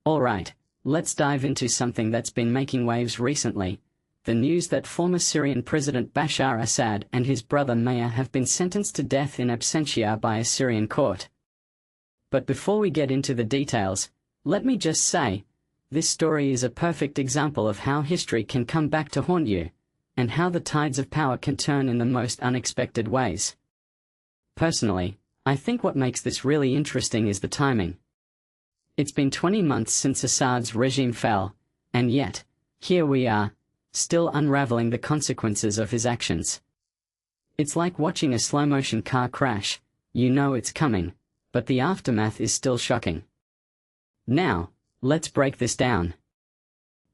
Alright, let's dive into something that's been making waves recently. The news that former Syrian President Bashar Assad and his brother Maher have been sentenced to death in absentia by a Syrian court. But before we get into the details, let me just say, this story is a perfect example of how history can come back to haunt you, and how the tides of power can turn in the most unexpected ways. Personally, I think what makes this really interesting is the timing. It's been 20 months since Assad's regime fell, and yet, here we are, still unraveling the consequences of his actions. It's like watching a slow-motion car crash. You know it's coming, but the aftermath is still shocking. Now, let's break this down.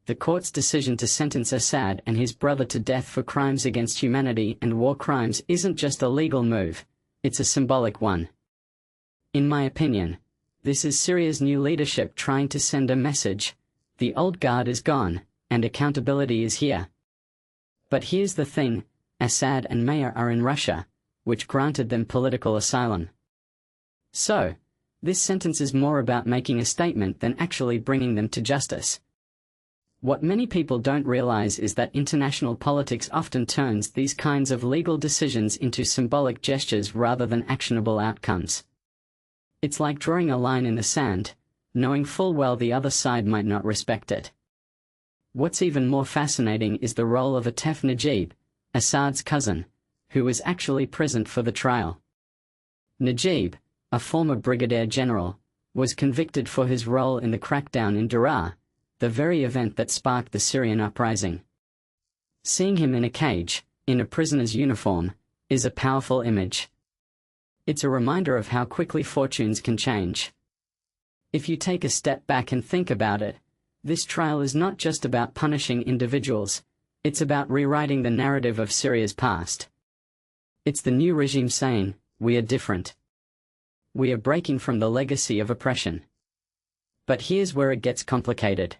The court's decision to sentence Assad and his brother to death for crimes against humanity and war crimes isn't just a legal move, it's a symbolic one. In my opinion, this is Syria's new leadership trying to send a message: the old guard is gone, and accountability is here. But here's the thing, Assad and Maher are in Russia, which granted them political asylum. So, this sentence is more about making a statement than actually bringing them to justice. What many people don't realize is that international politics often turns these kinds of legal decisions into symbolic gestures rather than actionable outcomes. It's like drawing a line in the sand, knowing full well the other side might not respect it. What's even more fascinating is the role of Atef Najib, Assad's cousin, who was actually present for the trial. Najib, a former brigadier general, was convicted for his role in the crackdown in Daraa, the very event that sparked the Syrian uprising. Seeing him in a cage, in a prisoner's uniform, is a powerful image. It's a reminder of how quickly fortunes can change. If you take a step back and think about it, this trial is not just about punishing individuals, it's about rewriting the narrative of Syria's past. It's the new regime saying, we are different. We are breaking from the legacy of oppression. But here's where it gets complicated.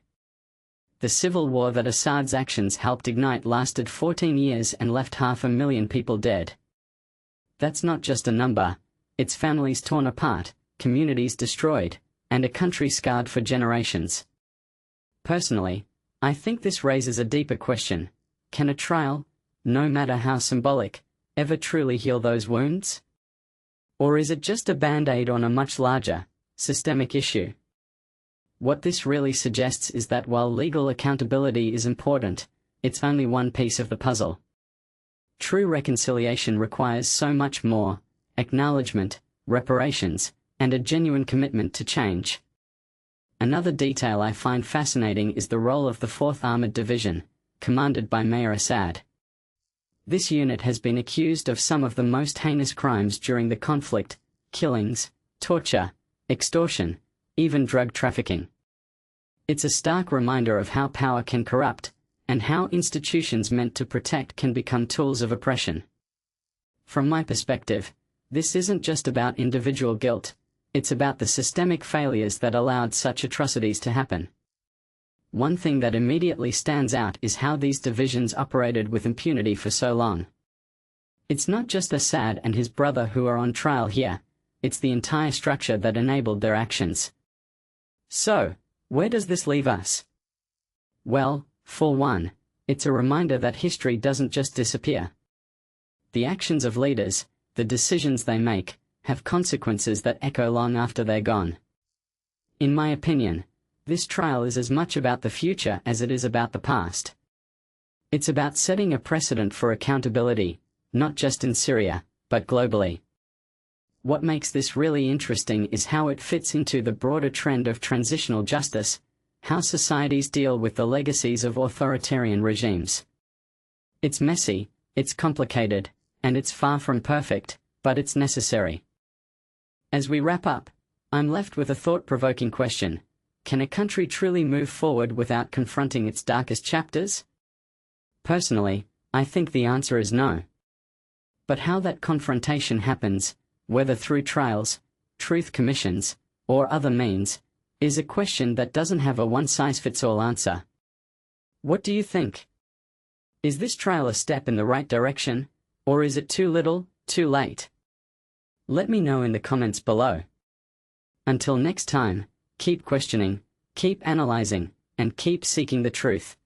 The civil war that Assad's actions helped ignite lasted 14 years and left 500,000 people dead. That's not just a number, it's families torn apart, communities destroyed, and a country scarred for generations. Personally, I think this raises a deeper question: can a trial, no matter how symbolic, ever truly heal those wounds? Or is it just a band-aid on a much larger, systemic issue? What this really suggests is that while legal accountability is important, it's only one piece of the puzzle. True reconciliation requires so much more: acknowledgement, reparations, and a genuine commitment to change. Another detail I find fascinating is the role of the 4th Armored Division, commanded by Maher Assad. This unit has been accused of some of the most heinous crimes during the conflict: killings, torture, extortion, even drug trafficking. It's a stark reminder of how power can corrupt, and how institutions meant to protect can become tools of oppression. From my perspective, this isn't just about individual guilt, it's about the systemic failures that allowed such atrocities to happen. One thing that immediately stands out is how these divisions operated with impunity for so long. It's not just Assad and his brother who are on trial here, it's the entire structure that enabled their actions. So, where does this leave us? Well, for one, it's a reminder that history doesn't just disappear. The actions of leaders, the decisions they make, have consequences that echo long after they're gone. In my opinion, this trial is as much about the future as it is about the past. It's about setting a precedent for accountability, not just in Syria, but globally. What makes this really interesting is how it fits into the broader trend of transitional justice, how societies deal with the legacies of authoritarian regimes. It's messy, it's complicated, and it's far from perfect, but it's necessary. As we wrap up, I'm left with a thought-provoking question: can a country truly move forward without confronting its darkest chapters? Personally, I think the answer is no. But how that confrontation happens, whether through trials, truth commissions, or other means, is a question that doesn't have a one-size-fits-all answer. What do you think? Is this trial a step in the right direction, or is it too little, too late? Let me know in the comments below. Until next time, keep questioning, Keep analyzing, and keep seeking the truth.